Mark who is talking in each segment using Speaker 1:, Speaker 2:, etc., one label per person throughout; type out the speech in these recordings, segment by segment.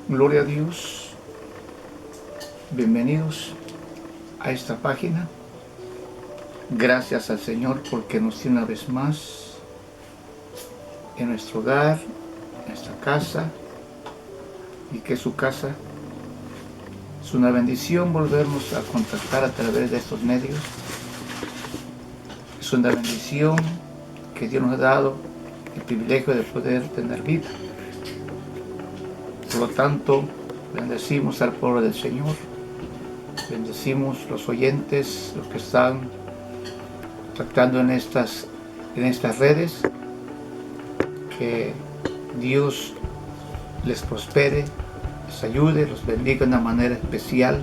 Speaker 1: Gloria a Dios. Bienvenidos a esta página. Gracias al Señor porque nos tiene una vez más en nuestro hogar, en nuestra casa, y que su casa es una bendición volvernos a contactar a través de estos medios. Es una bendición que Dios nos ha dado el privilegio de poder tener vida. Por lo tanto, bendecimos al pueblo del Señor, bendecimos los oyentes, los que están tratando en estas redes, que Dios les prospere, les ayude, los bendiga de una manera especial,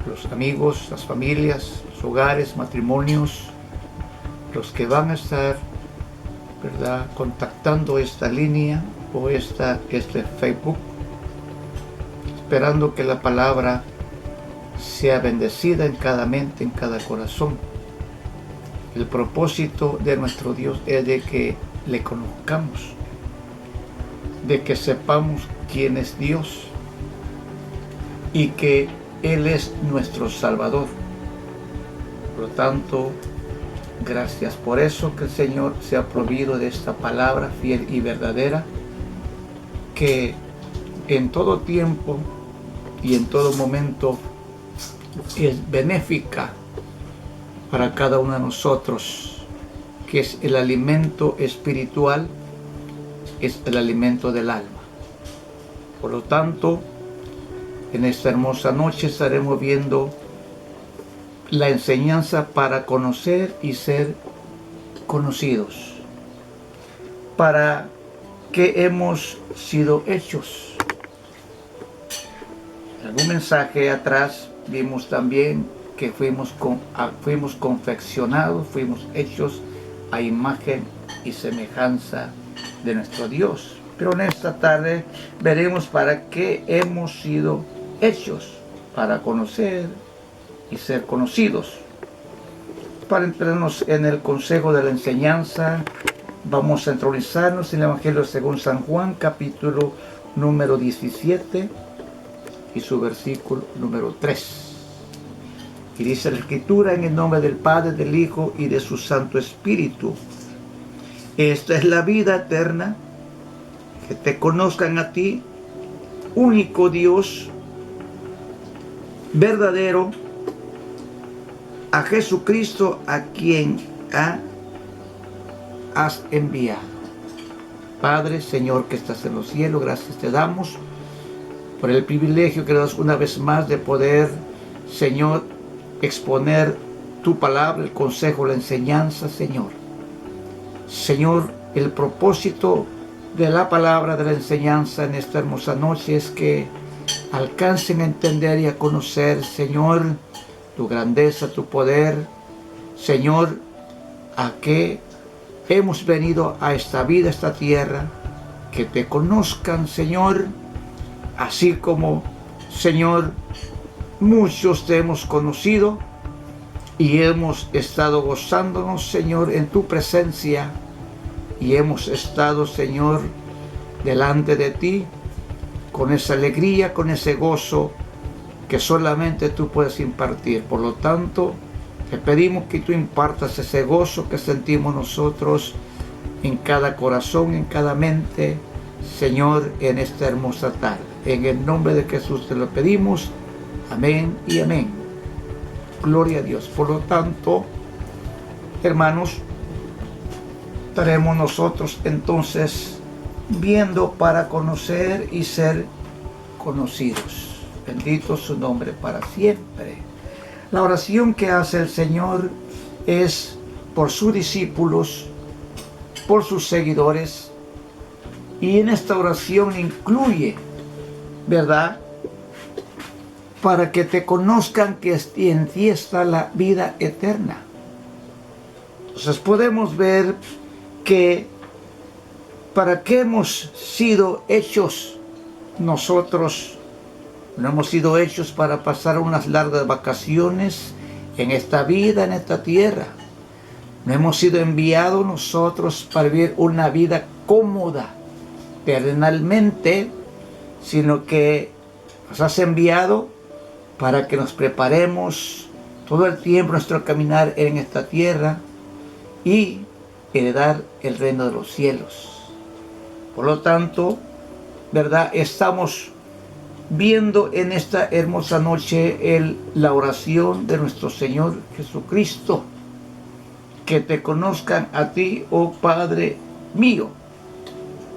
Speaker 1: los amigos, las familias, los hogares, matrimonios, los que van a estar, ¿verdad?, contactando esta línea o este Facebook, esperando que la palabra sea bendecida en cada mente, en cada corazón. El propósito de nuestro Dios es de que le conozcamos, de que sepamos quién es Dios y que Él es nuestro Salvador. Por lo tanto, gracias por eso que el Señor se ha provisto de esta palabra fiel y verdadera, que en todo tiempo y en todo momento es benéfica para cada uno de nosotros, que es el alimento espiritual, es el alimento del alma. Por lo tanto, en esta hermosa noche estaremos viendo la enseñanza para conocer y ser conocidos. ¿Para qué hemos sido hechos? En algún mensaje atrás vimos también que fuimos confeccionados, fuimos hechos a imagen y semejanza de nuestro Dios. Pero en esta tarde veremos para qué hemos sido hechos, para conocer y ser conocidos. Para entrarnos en el consejo de la enseñanza, vamos a entronizarnos en el Evangelio según San Juan, capítulo número 17 y su versículo número 3. Y dice la Escritura: en el nombre del Padre, del Hijo y de su Santo Espíritu. Esta es la vida eterna, que te conozcan a ti, único Dios, verdadero, a Jesucristo, a quien has enviado. Padre, Señor que estás en los cielos, gracias te damos por el privilegio que nos das una vez más de poder, Señor, exponer tu palabra, el consejo, la enseñanza, Señor. Señor, el propósito de la palabra, de la enseñanza en esta hermosa noche es que alcancen a entender y a conocer, Señor, tu grandeza, tu poder, Señor, a que hemos venido a esta vida, a esta tierra, que te conozcan, Señor, así como, Señor, muchos te hemos conocido y hemos estado gozándonos, Señor, en tu presencia, y hemos estado, Señor, delante de ti con esa alegría, con ese gozo que solamente tú puedes impartir. Por lo tanto, te pedimos que tú impartas ese gozo que sentimos nosotros en cada corazón, en cada mente, Señor, en esta hermosa tarde. En el nombre de Jesús te lo pedimos. Amén y amén. Gloria a Dios. Por lo tanto, hermanos, estaremos nosotros entonces viendo para conocer y ser conocidos. Bendito su nombre para siempre. La oración que hace el Señor es por sus discípulos, por sus seguidores, y en esta oración incluye, ¿verdad?, para que te conozcan que en ti está la vida eterna. Entonces podemos ver que para qué hemos sido hechos nosotros. No hemos sido hechos para pasar unas largas vacaciones en esta vida, en esta tierra. No hemos sido enviados nosotros para vivir una vida cómoda, terrenalmente, sino que nos has enviado para que nos preparemos todo el tiempo nuestro caminar en esta tierra y heredar el reino de los cielos. Por lo tanto, ¿verdad? Estamos viendo en esta hermosa noche la oración de nuestro Señor Jesucristo. Que te conozcan a ti, oh Padre mío,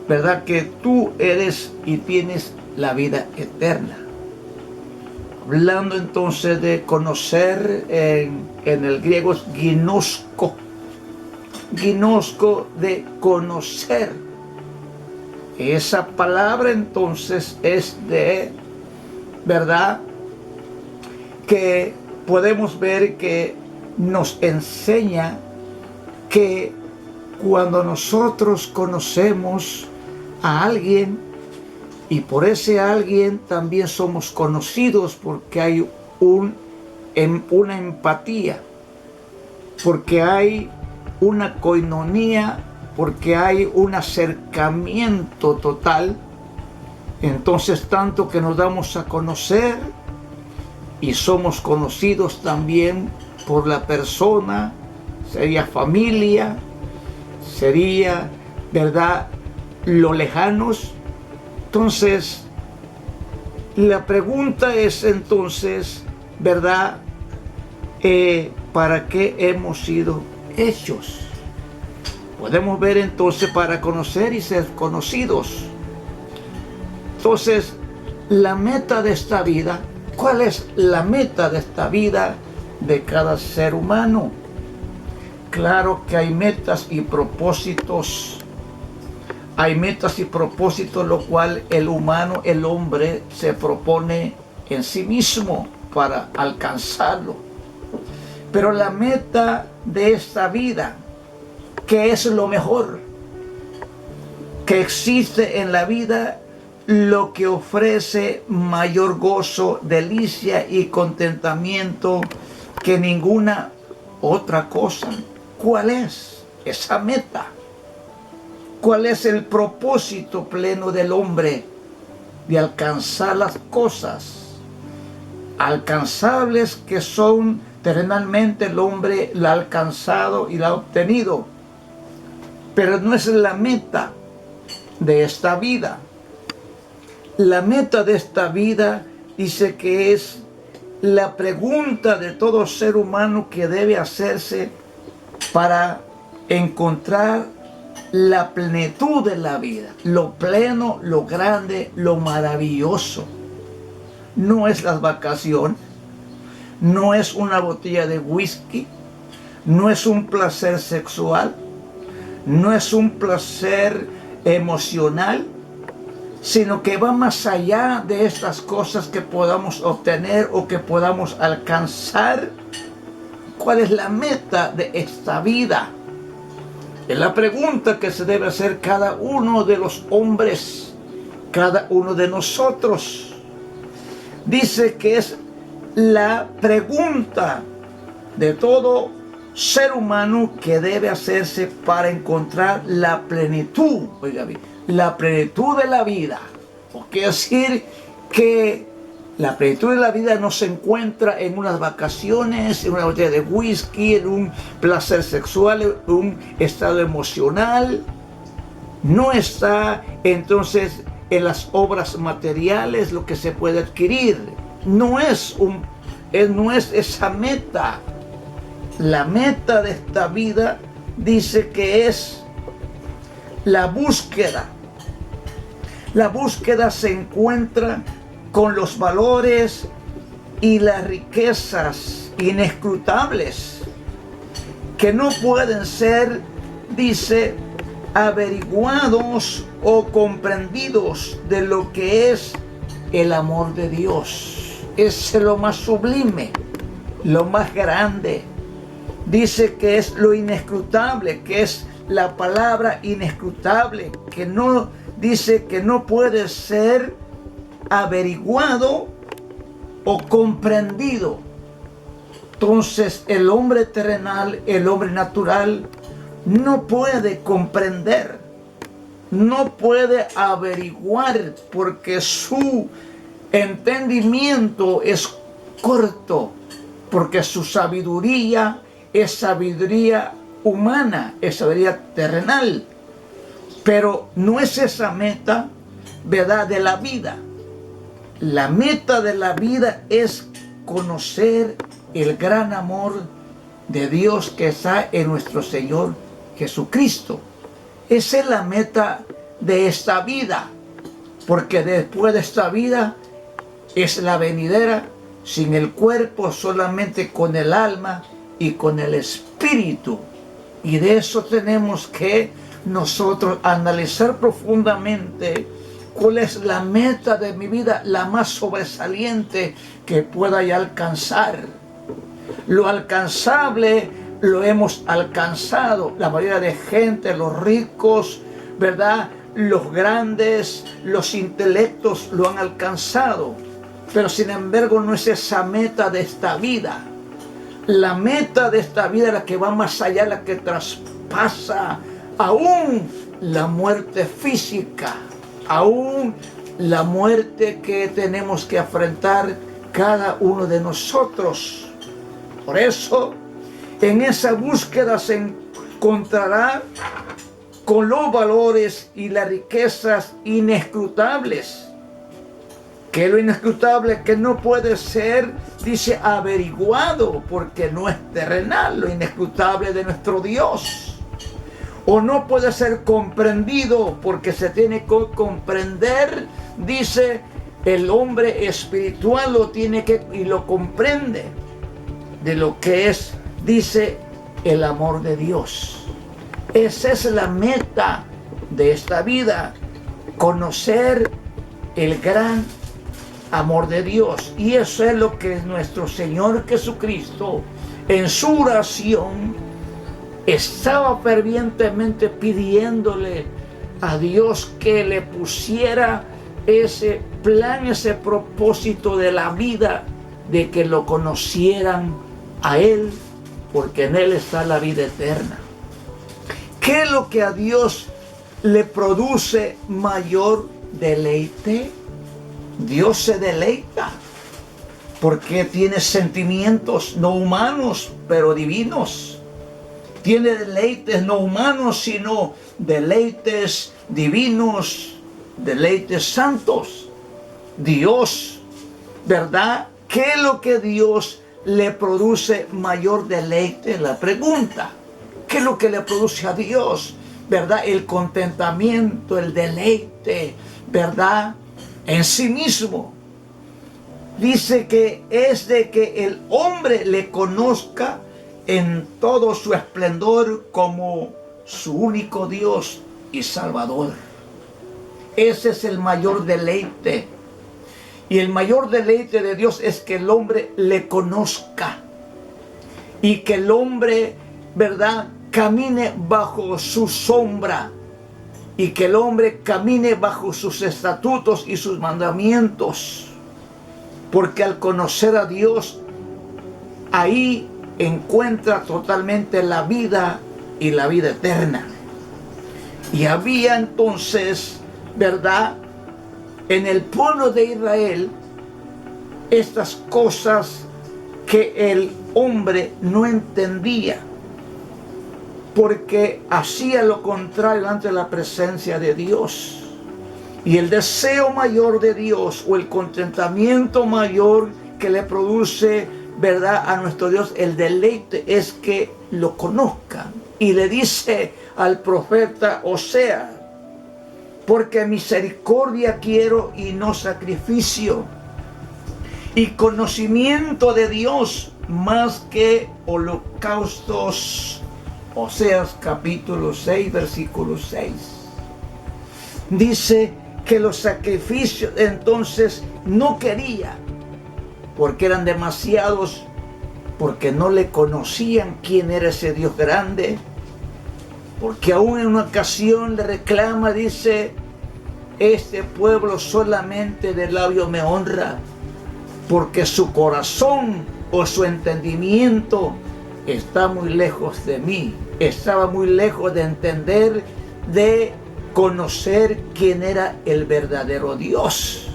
Speaker 1: ¿verdad? Que tú eres y tienes la vida eterna. Hablando entonces de conocer, en el griego es ginosko. Ginosko, de conocer. Esa palabra entonces es de, ¿verdad? Que podemos ver que nos enseña que cuando nosotros conocemos a alguien, y por ese alguien también somos conocidos, porque hay una empatía, porque hay una coinonía, porque hay un acercamiento total, entonces tanto que nos damos a conocer y somos conocidos también por la persona, sería familia, sería, ¿verdad?, lo lejanos. Entonces, la pregunta es entonces, ¿verdad?, ¿para qué hemos sido hechos? Podemos ver entonces para conocer y ser conocidos. Entonces, la meta de esta vida, ¿cuál es la meta de esta vida de cada ser humano? Claro que hay metas y propósitos. Hay metas y propósitos, lo cual el humano, el hombre, se propone en sí mismo para alcanzarlo. Pero la meta de esta vida, ¿qué es lo mejor que existe en la vida? Lo que ofrece mayor gozo, delicia y contentamiento que ninguna otra cosa. ¿Cuál es esa meta? ¿Cuál es el propósito pleno del hombre de alcanzar las cosas alcanzables que son terrenalmente? El hombre la ha alcanzado y la ha obtenido, pero no es la meta de esta vida. La meta de esta vida dice que es la pregunta de todo ser humano que debe hacerse para encontrar la plenitud de la vida, lo pleno, lo grande, lo maravilloso. No es las vacaciones, no es una botella de whisky, no es un placer sexual, no es un placer emocional, sino que va más allá de estas cosas que podamos obtener o que podamos alcanzar. ¿Cuál es la meta de esta vida? Es la pregunta que se debe hacer cada uno de los hombres, cada uno de nosotros. Dice que es la pregunta de todo ser humano que debe hacerse para encontrar la plenitud, oiga bien, la plenitud de la vida. O quiere decir que la plenitud de la vida no se encuentra en unas vacaciones, en una botella de whisky, en un placer sexual, en un estado emocional. No está entonces en las obras materiales lo que se puede adquirir. No es esa meta. La meta de esta vida dice que es la búsqueda. La búsqueda se encuentra con los valores y las riquezas inescrutables que no pueden ser, dice, averiguados o comprendidos de lo que es el amor de Dios. Es lo más sublime, lo más grande. Dice que es lo inescrutable, que es la palabra inescrutable, que no dice que no puede ser averiguado o comprendido. Entonces el hombre terrenal, el hombre natural, no puede comprender no puede averiguar porque su entendimiento es corto, porque su sabiduría es sabiduría humana, es sabiduría terrenal. Pero no es esa meta, ¿verdad?, de la vida. La meta de la vida es conocer el gran amor de Dios que está en nuestro Señor Jesucristo. Esa es la meta de esta vida, porque después de esta vida es la venidera, sin el cuerpo, solamente con el alma y con el espíritu. Y de eso tenemos que nosotros analizar profundamente cuál es la meta de mi vida, la más sobresaliente que pueda ya alcanzar. Lo alcanzable lo hemos alcanzado. La mayoría de gente, los ricos, ¿verdad?, los grandes, los intelectos lo han alcanzado. Pero sin embargo no es esa meta de esta vida. La meta de esta vida es la que va más allá, la que traspasa aún la muerte física, aún la muerte que tenemos que afrontar cada uno de nosotros. Por eso, en esa búsqueda se encontrará con los valores y las riquezas inescrutables. Que lo inescrutable que no puede ser, dice, averiguado, porque no es terrenal, lo inescrutable de nuestro Dios. O no puede ser comprendido, porque se tiene que comprender, dice, el hombre espiritual lo tiene que, y lo comprende, de lo que es, dice, el amor de Dios. Esa es la meta de esta vida, conocer el gran amor de Dios. Y eso es lo que nuestro Señor Jesucristo en su oración estaba fervientemente pidiéndole a Dios que le pusiera ese plan, ese propósito de la vida, de que lo conocieran a Él, porque en Él está la vida eterna. ¿Qué es lo que a Dios le produce mayor deleite? Dios se deleita porque tiene sentimientos no humanos, pero divinos. Tiene deleites no humanos, sino deleites divinos, deleites santos. Dios, ¿verdad? ¿Qué es lo que Dios le produce mayor deleite? La pregunta. ¿Qué es lo que le produce a Dios? ¿Verdad? El contentamiento, el deleite, ¿verdad?, en sí mismo. Dice que es de que el hombre le conozca en todo su esplendor como su único Dios y Salvador. Ese es el mayor deleite. Y el mayor deleite de Dios es que el hombre le conozca. Y que el hombre, ¿verdad?, camine bajo su sombra. Y que el hombre camine bajo sus estatutos y sus mandamientos. Porque al conocer a Dios, ahí encuentra totalmente la vida y la vida eterna. Y había entonces, ¿verdad?, en el pueblo de Israel, estas cosas que el hombre no entendía, porque hacía lo contrario ante la presencia de Dios. Y el deseo mayor de Dios, o el contentamiento mayor que le produce, ¿verdad?, a nuestro Dios, el deleite, es que lo conozcan. Y le dice al profeta Oseas: porque misericordia quiero y no sacrificio, y conocimiento de Dios más que holocaustos. Oseas capítulo 6, versículo 6. Dice que los sacrificios entonces no quería, porque eran demasiados, porque no le conocían quién era ese Dios grande. Porque aún en una ocasión le reclama, dice: este pueblo solamente de labio me honra, porque su corazón o su entendimiento está muy lejos de mí. Estaba muy lejos de entender de conocer quién era el verdadero Dios.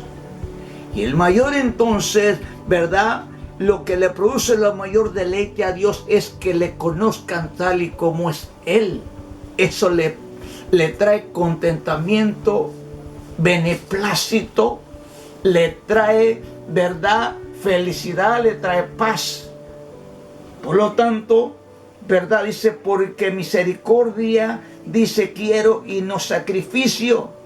Speaker 1: Y el mayor entonces, ¿verdad? Lo que le produce el mayor deleite a Dios es que le conozcan tal y como es Él. Eso le trae contentamiento, beneplácito, le trae, ¿verdad?, felicidad, le trae paz. Por lo tanto, ¿verdad?, dice, porque misericordia, dice, quiero, y no sacrificio,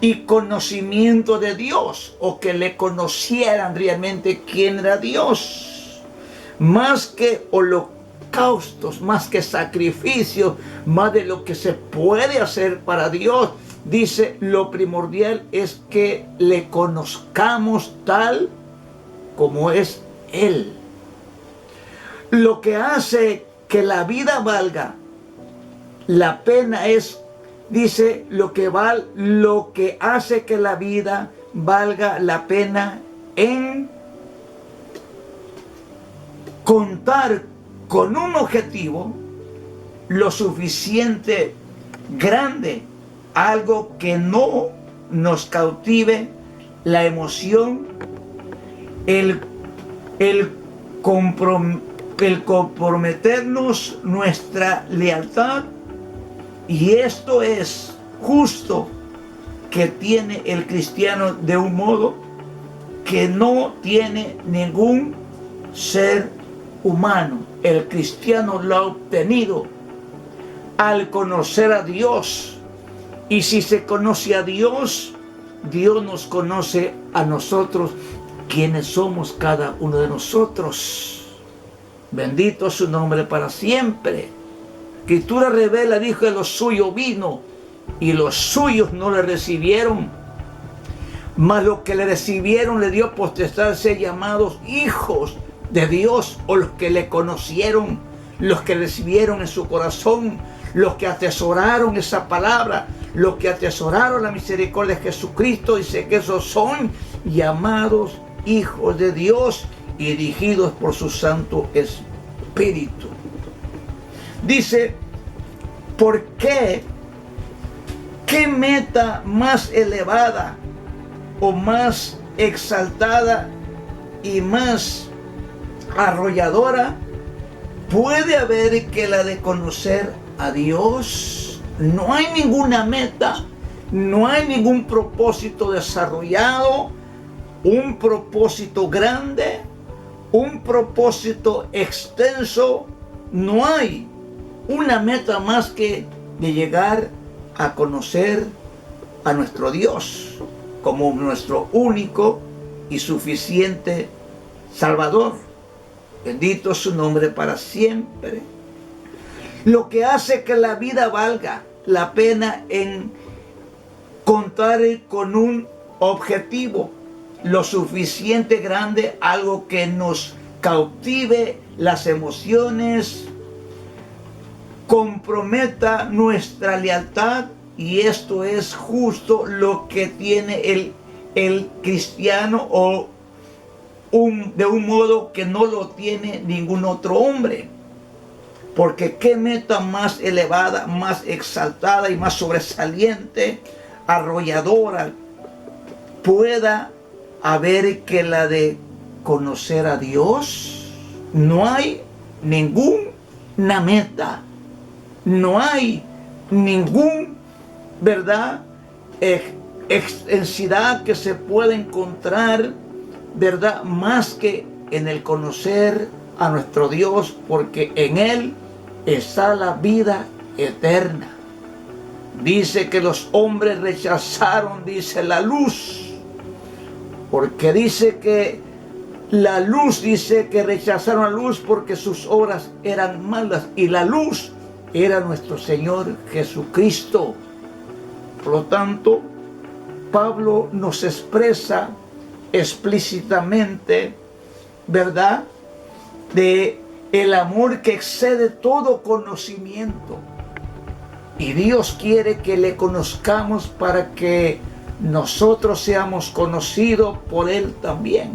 Speaker 1: y conocimiento de Dios, o que le conocieran realmente quién era Dios, más que holocaustos, más que sacrificios, más de lo que se puede hacer para Dios. Dice, lo primordial es que le conozcamos tal como es Él. Lo que hace que la vida valga la pena es, dice, lo que hace que la vida valga la pena en contar con un objetivo lo suficiente grande, algo que no nos cautive la emoción, el comprometernos nuestra lealtad. Y esto es justo que tiene el cristiano de un modo que no tiene ningún ser humano. El cristiano lo ha obtenido al conocer a Dios. Y si se conoce a Dios, Dios nos conoce a nosotros, quienes somos cada uno de nosotros. Bendito es su nombre para siempre. La Escritura revela, dijo, de los suyos vino y los suyos no le recibieron, mas los que le recibieron le dio potestad de ser llamados hijos de Dios, o los que le conocieron, los que recibieron en su corazón, los que atesoraron esa palabra, los que atesoraron la misericordia de Jesucristo. Dice que esos son llamados hijos de Dios y dirigidos por su Santo Espíritu. Dice, ¿por qué? ¿Qué meta más elevada o más exaltada y más arrolladora puede haber que la de conocer a Dios? No hay ninguna meta, no hay ningún propósito desarrollado, un propósito grande, un propósito extenso. No hay una meta más que de llegar a conocer a nuestro Dios como nuestro único y suficiente Salvador. Bendito es su nombre para siempre. Lo que hace que la vida valga la pena en contar con un objetivo lo suficiente grande, algo que nos cautive las emociones, comprometa nuestra lealtad, y esto es justo lo que tiene el cristiano, o de un modo que no lo tiene ningún otro hombre. Porque qué meta más elevada, más exaltada y más sobresaliente, arrolladora, pueda haber que la de conocer a Dios. No hay ninguna meta, no hay ningún, ¿verdad?, extensidad que se pueda encontrar, ¿verdad?, más que en el conocer a nuestro Dios, porque en Él está la vida eterna. Dice que los hombres rechazaron, dice, la luz, porque dice que la luz, dice que rechazaron la luz porque sus obras eran malas, y la luz era nuestro Señor Jesucristo. Por lo tanto, Pablo nos expresa explícitamente, ¿verdad?, de el amor que excede todo conocimiento. Y Dios quiere que le conozcamos para que nosotros seamos conocidos por Él también.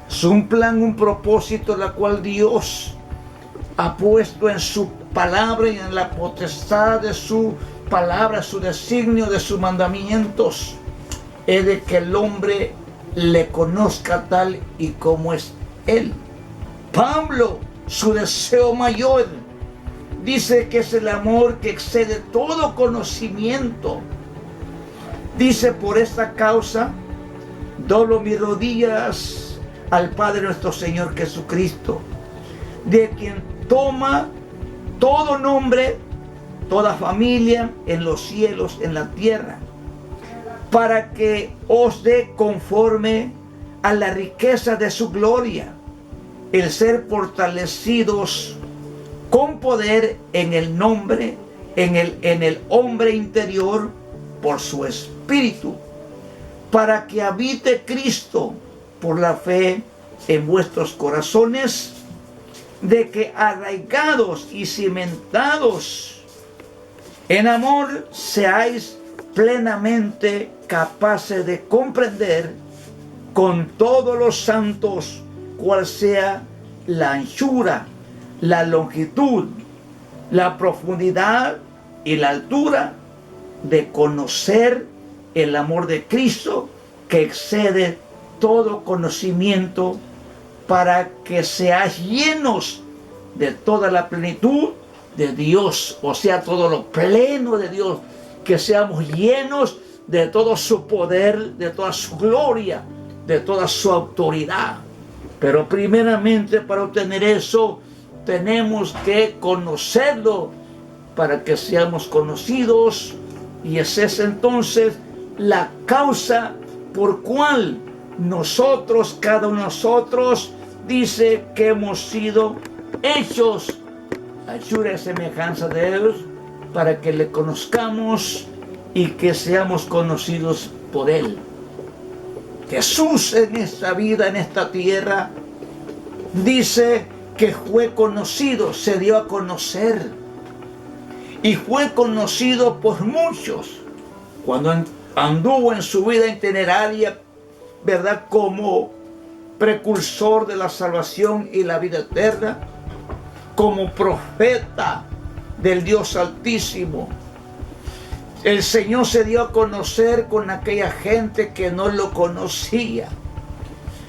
Speaker 1: Es un plan, un propósito, la cual Dios ha puesto en su palabra y en la potestad de su palabras, su designio de sus mandamientos es de que el hombre le conozca tal y como es Él. Pablo, su deseo mayor, dice que es el amor que excede todo conocimiento. Dice, por esta causa, doblo mis rodillas al Padre nuestro Señor Jesucristo, de quien toma todo nombre, toda familia en los cielos, en la tierra, para que os dé conforme a la riqueza de su gloria, el ser fortalecidos con poder en el nombre, en el hombre interior, por su espíritu, para que habite Cristo por la fe en vuestros corazones, de que arraigados y cimentados en amor seáis plenamente capaces de comprender con todos los santos cuál sea la anchura, la longitud, la profundidad y la altura, de conocer el amor de Cristo que excede todo conocimiento, para que seáis llenos de toda la plenitud de Dios, o sea, todo lo pleno de Dios, que seamos llenos de todo su poder, de toda su gloria, de toda su autoridad. Pero primeramente, para obtener eso, tenemos que conocerlo, para que seamos conocidos, y esa es entonces la causa por cual nosotros, cada uno de nosotros, dice que hemos sido hechos a hechura y semejanza de Dios, para que le conozcamos y que seamos conocidos por Él. Jesús en esta vida, en esta tierra, dice que fue conocido, se dio a conocer, y fue conocido por muchos cuando anduvo en su vida itineraria, ¿verdad?, como precursor de la salvación y la vida eterna, como profeta del Dios Altísimo. El Señor se dio a conocer con aquella gente que no lo conocía.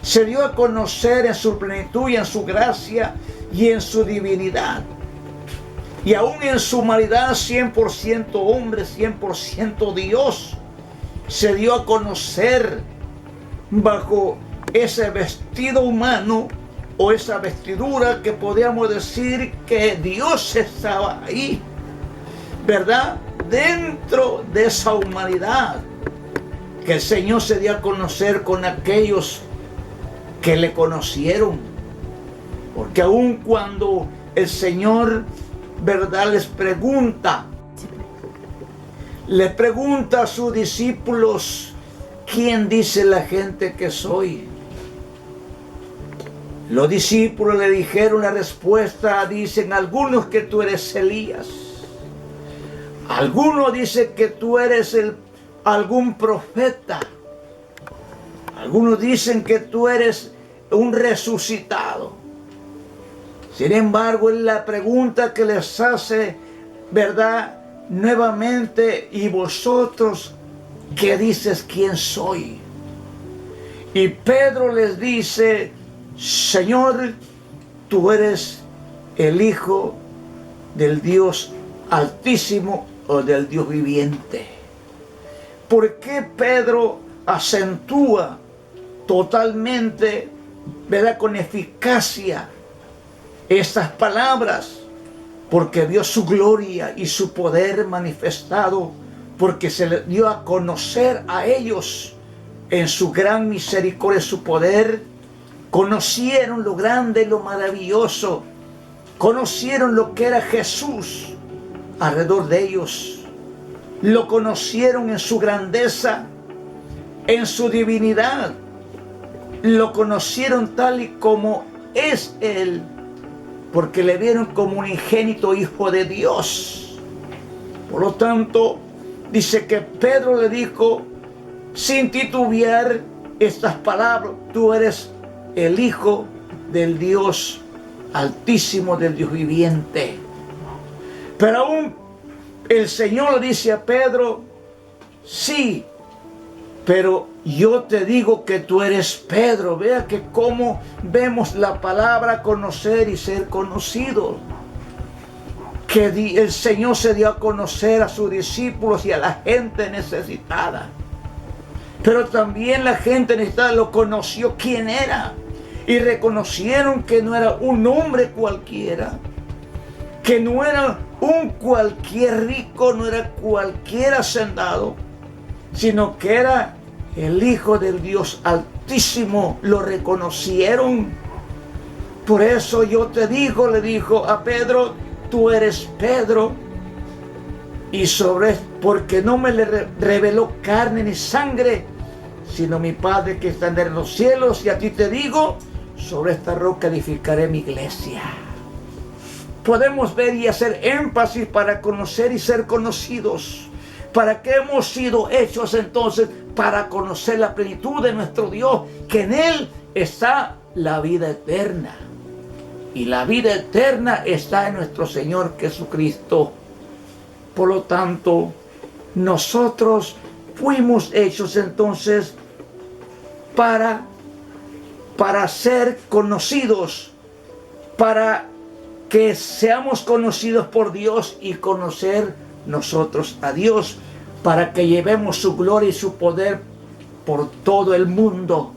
Speaker 1: Se dio a conocer en su plenitud y en su gracia y en su divinidad. Y aún en su humanidad, 100% hombre, 100% Dios, se dio a conocer bajo ese vestido humano, o esa vestidura que podríamos decir que Dios estaba ahí, ¿verdad?, dentro de esa humanidad, que el Señor se dio a conocer con aquellos que le conocieron. Porque aun cuando el Señor, ¿verdad?, les pregunta a sus discípulos: ¿quién dice la gente que soy? Los discípulos le dijeron la respuesta, dicen algunos que tú eres Elías, algunos dicen que tú eres algún profeta, algunos dicen que tú eres un resucitado. Sin embargo, es la pregunta que les hace, ¿verdad?, nuevamente: ¿y vosotros qué dices quién soy? Y Pedro les dice: Señor, tú eres el Hijo del Dios Altísimo, o del Dios viviente. ¿Por qué Pedro acentúa totalmente, ¿verdad?, con eficacia estas palabras? Porque vio su gloria y su poder manifestado, porque se le dio a conocer a ellos en su gran misericordia, su poder. Conocieron lo grande, lo maravilloso, conocieron lo que era Jesús alrededor de ellos, lo conocieron en su grandeza, en su divinidad, lo conocieron tal y como es Él, porque le vieron como un unigénito Hijo de Dios. Por lo tanto, dice que Pedro le dijo sin titubear estas palabras: tú eres el Hijo del Dios Altísimo, del Dios viviente. Pero aún El Señor le dice a Pedro, sí, pero yo te digo que tú eres Pedro. Vea que cómo vemos la palabra conocer y ser conocido. Que el Señor se dio a conocer a sus discípulos y a la gente necesitada. Pero también la gente necesitada lo conoció quién era. Y reconocieron que no era un hombre cualquiera. Que no era un cualquier rico, no era cualquier hacendado, sino que era el Hijo del Dios Altísimo. Lo reconocieron. Por eso yo te digo, le dijo a Pedro, tú eres Pedro, y porque no me le reveló carne ni sangre, sino mi Padre que está en los cielos. Y a ti te digo, sobre esta roca edificaré mi iglesia. Podemos ver y hacer énfasis para conocer y ser conocidos. ¿Para qué hemos sido hechos entonces? Para conocer la plenitud de nuestro Dios, que en Él está la vida eterna. Y la vida eterna está en nuestro Señor Jesucristo. Por lo tanto, nosotros fuimos hechos entonces para ser conocidos, para que seamos conocidos por Dios y conocer nosotros a Dios, para que llevemos su gloria y su poder por todo el mundo,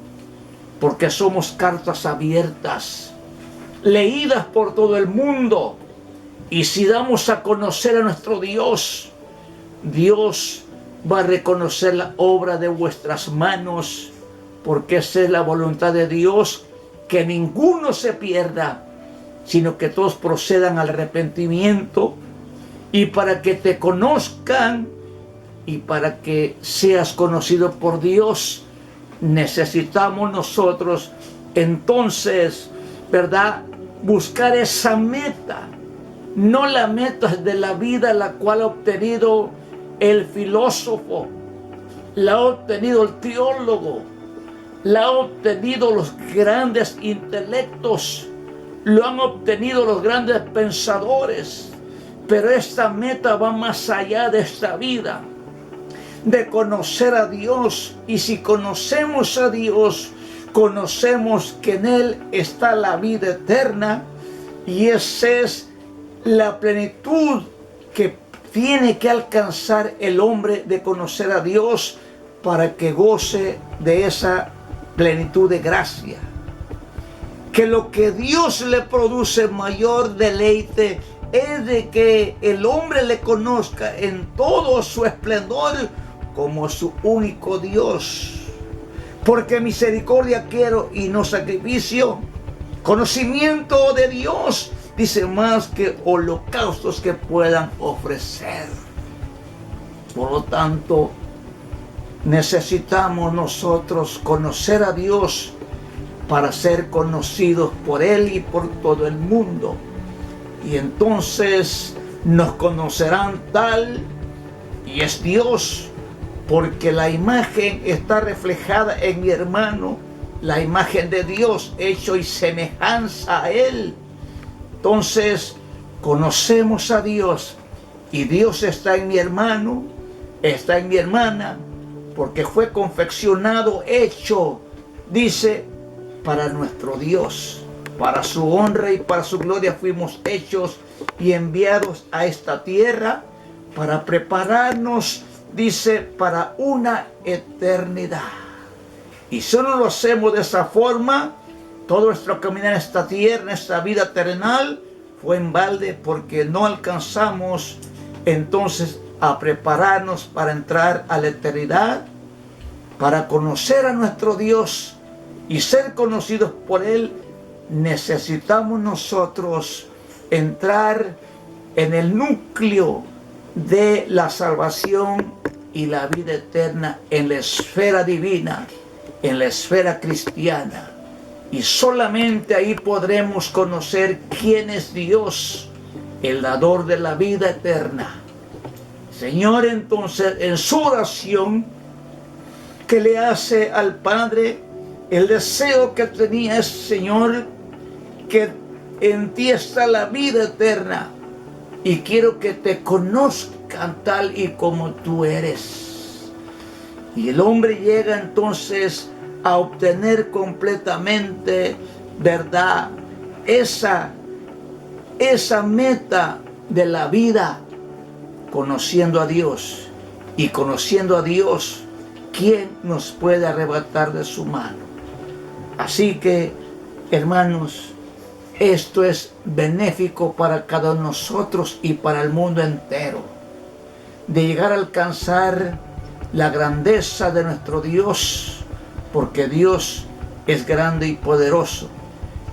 Speaker 1: porque somos cartas abiertas, leídas por todo el mundo. Y si damos a conocer a nuestro Dios, Dios va a reconocer la obra de vuestras manos, porque esa es la voluntad de Dios, que ninguno se pierda, sino que todos procedan al arrepentimiento. Y para que te conozcan y para que seas conocido por Dios, necesitamos nosotros entonces, ¿verdad?, buscar esa meta. No la meta de la vida la cual ha obtenido el filósofo, la ha obtenido el teólogo, la ha obtenido los grandes intelectos, lo han obtenido los grandes pensadores. Pero esta meta va más allá de esta vida, de conocer a Dios. Y si conocemos a Dios, conocemos que en Él está la vida eterna, y esa es la plenitud que tiene que alcanzar el hombre, de conocer a Dios, para que goce de esa plenitud de gracia. Que lo que Dios le produce mayor deleite es de que el hombre le conozca en todo su esplendor como su único Dios. Porque misericordia quiero y no sacrificio. Conocimiento de Dios, dice, más que holocaustos que puedan ofrecer. Por lo tanto, necesitamos nosotros conocer a Dios para ser conocidos por Él y por todo el mundo. Y entonces nos conocerán tal, y es Dios, porque la imagen está reflejada en mi hermano, la imagen de Dios, hecho y semejanza a Él. Entonces conocemos a Dios, y Dios está en mi hermano, está en mi hermana, porque fue confeccionado, hecho, dice, para nuestro Dios. Para su honra y para su gloria fuimos hechos y enviados a esta tierra para prepararnos, dice, para una eternidad. Y solo lo hacemos de esa forma, todo nuestro caminar en esta tierra, en esta vida terrenal, fue en balde, porque no alcanzamos entonces a prepararnos para entrar a la eternidad, para conocer a nuestro Dios y ser conocidos por Él. Necesitamos nosotros entrar en el núcleo de la salvación y la vida eterna, en la esfera divina, en la esfera cristiana. Y solamente ahí podremos conocer quién es Dios, el dador de la vida eterna. Señor, entonces, en su oración que le hace al Padre, el deseo que tenía es, Señor, que en ti está la vida eterna, y quiero que te conozcan tal y como tú eres. Y el hombre llega entonces a obtener completamente, ¿verdad?, esa meta de la vida, conociendo a Dios. Y conociendo a Dios, ¿quién nos puede arrebatar de su mano? Así que, hermanos, esto es benéfico para cada uno de nosotros y para el mundo entero. De llegar a alcanzar la grandeza de nuestro Dios, porque Dios es grande y poderoso,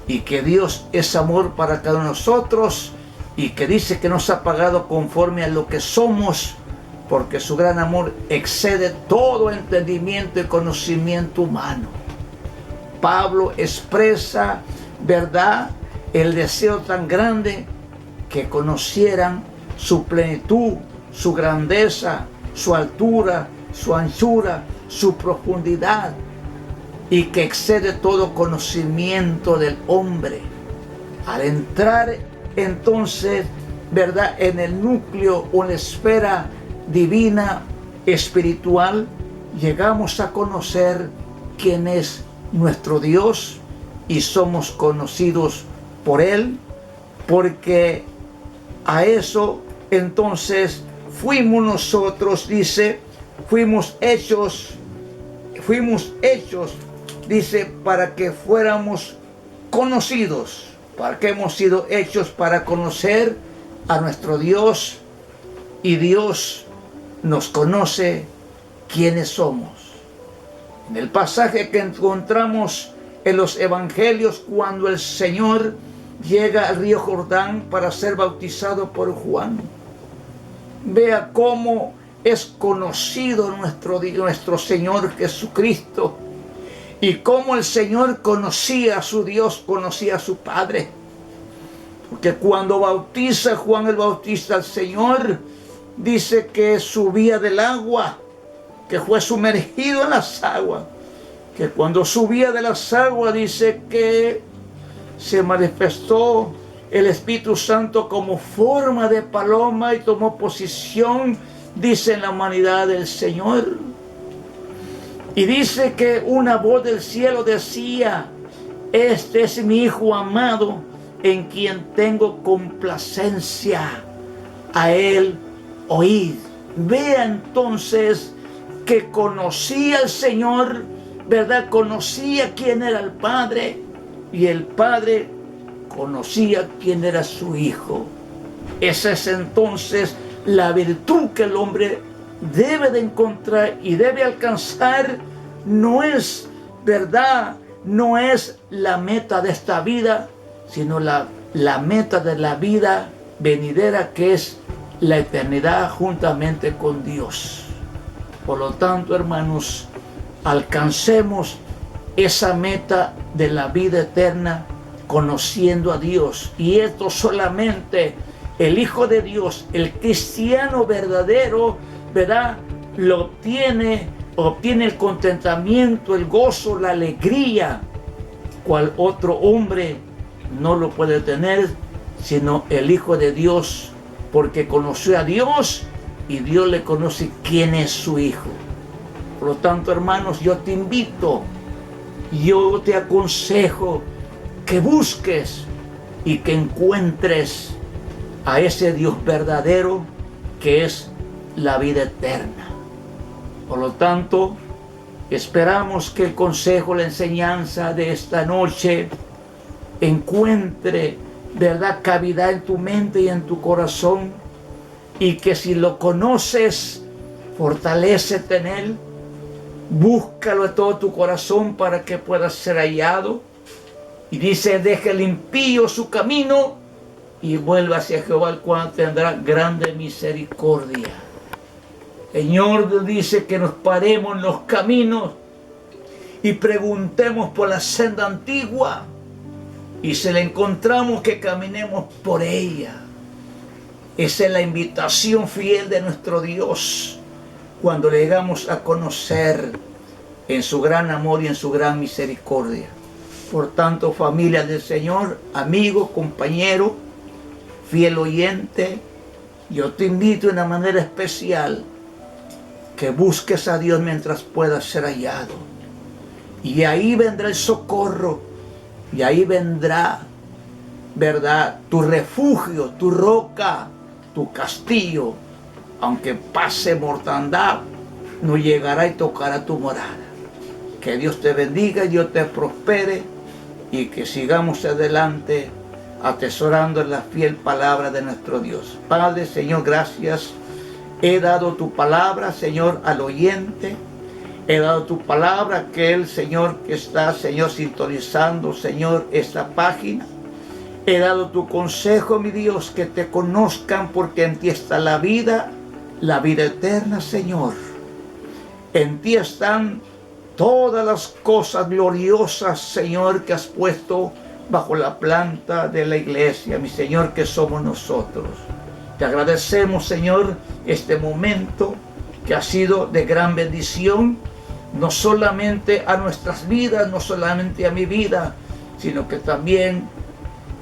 Speaker 1: y que Dios es amor para cada uno de nosotros, y que dice que nos ha pagado conforme a lo que somos, porque su gran amor excede todo entendimiento y conocimiento humano. Pablo expresa, ¿verdad?, el deseo tan grande que conocieran su plenitud, su grandeza, su altura, su anchura, su profundidad, y que excede todo conocimiento del hombre. Al entrar entonces, ¿verdad?, en el núcleo o en la esfera divina, espiritual, llegamos a conocer quién es nuestro Dios y somos conocidos por Él, porque a eso entonces fuimos nosotros, dice, fuimos hechos, dice, para que fuéramos conocidos, para que hemos sido hechos para conocer a nuestro Dios, y Dios nos conoce quiénes somos. En el pasaje que encontramos en los evangelios, cuando el Señor llega al río Jordán para ser bautizado por Juan, vea cómo es conocido nuestro Señor Jesucristo, y cómo el Señor conocía a su Dios, conocía a su Padre. Porque cuando bautiza Juan el Bautista al Señor, dice que subía del agua, que fue sumergido en las aguas, que cuando subía de las aguas dice que se manifestó el Espíritu Santo como forma de paloma y tomó posición, dice, en la humanidad del Señor. Y dice que una voz del cielo decía: este es mi Hijo amado, en quien tengo complacencia, a Él oíd. Vea entonces que conocía al Señor, ¿verdad? Conocía quién era el Padre, y el Padre conocía quién era su Hijo. Esa es entonces la virtud que el hombre debe de encontrar y debe alcanzar. No es, ¿verdad?, no es la meta de esta vida, sino la meta de la vida venidera, que es la eternidad juntamente con Dios. Por lo tanto, hermanos, alcancemos esa meta de la vida eterna conociendo a Dios. Y esto solamente el Hijo de Dios, el cristiano verdadero, ¿verdad?, lo obtiene el contentamiento, el gozo, la alegría, cual otro hombre no lo puede tener, sino el Hijo de Dios, porque conoció a Dios y Dios le conoce quién es su Hijo. Por lo tanto, hermanos, yo te invito, yo te aconsejo que busques y que encuentres a ese Dios verdadero, que es la vida eterna. Por lo tanto, esperamos que el consejo, la enseñanza de esta noche encuentre, ¿verdad?, cavidad en tu mente y en tu corazón, y que si lo conoces, fortalécete en Él, búscalo de todo tu corazón para que puedas ser hallado. Y dice: deja el impío su camino y vuelva hacia Jehová, el cual tendrá grande misericordia. Señor, dice que nos paremos en los caminos y preguntemos por la senda antigua, y si la encontramos, que caminemos por ella. Esa es la invitación fiel de nuestro Dios cuando le llegamos a conocer en su gran amor y en su gran misericordia. Por tanto, familia del Señor, amigo, compañero, fiel oyente, Yo te invito de una manera especial que busques a Dios mientras puedas ser hallado. Y ahí vendrá el socorro. Y ahí vendrá, ¿verdad?, tu refugio, tu roca, tu castillo. Aunque pase mortandad, no llegará y tocará tu morada. Que Dios te bendiga y Dios te prospere y que sigamos adelante atesorando la fiel palabra de nuestro Dios. Padre, Señor, gracias. He dado tu palabra, Señor, al oyente. He dado tu palabra que el Señor que está, Señor, sintonizando, Señor, esta página. He dado tu consejo, mi Dios, que te conozcan porque en ti está la vida eterna, Señor. En ti están todas las cosas gloriosas, Señor, que has puesto bajo la planta de la iglesia, mi Señor, que somos nosotros. Te agradecemos, Señor, este momento que ha sido de gran bendición, no solamente a nuestras vidas, no solamente a mi vida, sino que también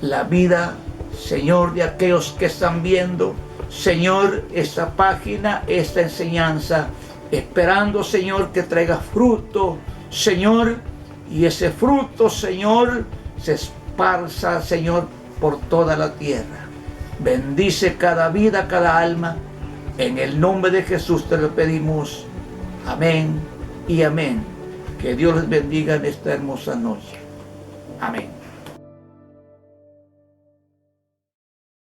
Speaker 1: la vida, Señor, de aquellos que están viendo, Señor, esta página, esta enseñanza, esperando, Señor, que traiga fruto, Señor, y ese fruto, Señor, se esparza, Señor, por toda la tierra. Bendice cada vida, cada alma. En el nombre de Jesús te lo pedimos. Amén y amén. Que Dios les bendiga en esta hermosa noche. Amén.